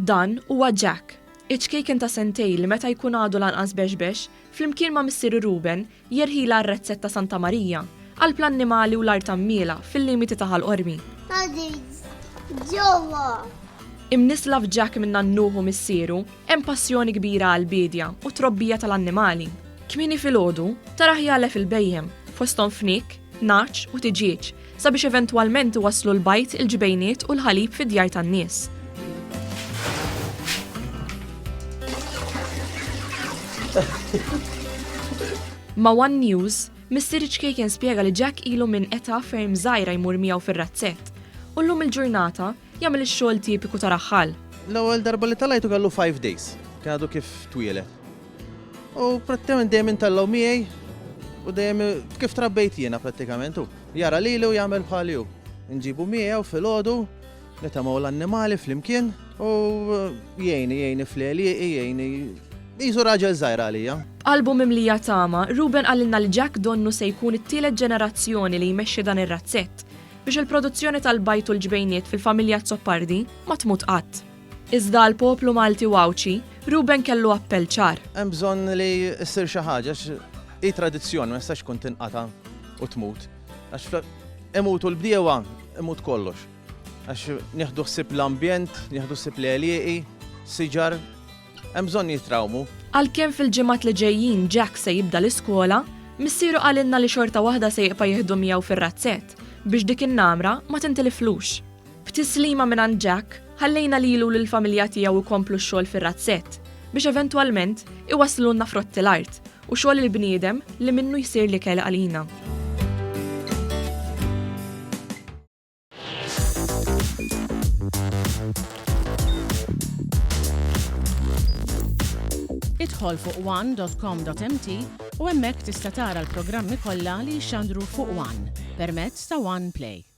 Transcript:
Dan huwa Jack, iċ-ċkejken ta' Sentejn li meta jkun għadu lanqas bex flimkien ma' missieru Ruben jerħila r-razzett ta' Santa Marija għall-annimali u l-art tammiela fil-limiti ta' ħal-qormi. Imnisla f'Jack minn nannuhu missieru, hemm passjoni kbira għall-bidja u trobbija tal-annimali. Kmieni filgħodu tara Jagħlef Lill-Bhejjem fosthom fnik, naċ u tiġieġ sabiex eventwalment iwasslu l-bajt il-ġbejniet u l-ħalib fid-djar tan-nies. Ma' One News, Mister iċ-ċkejken spjega li Jack ilu minn età ferm żgħira jmur miegħu fir-razzett u llum il-ġurnata jagħmel ix-xogħol tipiku ta' raħħal. L-ewwel darba li talajtu kellu 5 days, kien għadu kif twielet. U prattikament dejjem intellgħu miegħi u dejjem kif trabbejt jiena prattikament hu. Jara lilu jagħmel bħal hu. Nġibu miegħu filgħodu, nitemgħu l-annimali flimkien u jgħinni fl-għelieqi, jgħinni qisu raġel żgħir għalija. Qalbu mimlija tama, Ruben qalilna li Jack donnu se jkun it-tielet ġenerazzjoni li jmexxi dan ir-razzett biex il-produzzjoni tal-bajt u l-ġbejniet fil-familja Zoppardi ma tmut qatt. Iżda l-poplu Malti Wawċi, Ruben kellu appell ċar. Hemm bżonn li ssir xi ħaġa hi tradizzjoni ma jistax tkun tinqata' u tmut. Għax imutu l-bdiewa, imut kollox. Għax nieħdu ħsieb l-ambjent, nieħdu ħsieb l-għelieqi, siġar, hemm bżonn jitrawmu. Għalkemm fil-ġimgħat li ġejjin Jack se jibda l-iskola, missieru qalilna li xorta waħda se jibqa' jieħdu miegħu fir-razzett biex dik in-namra ma tintiliflux. B'tislima minn Jack, ħallejna lilu lill-familja tiegħu ikomplu x-xogħol fir-razzett biex eventwalment iwasslulna frotti l-art u xogħol il-bniedem li minnu jsir l-ikel għalina. Idħol fuq one.com.mt u hemmhekk tista' tara l-programmi kollha li jxandru fuq One permezz ta' One Play.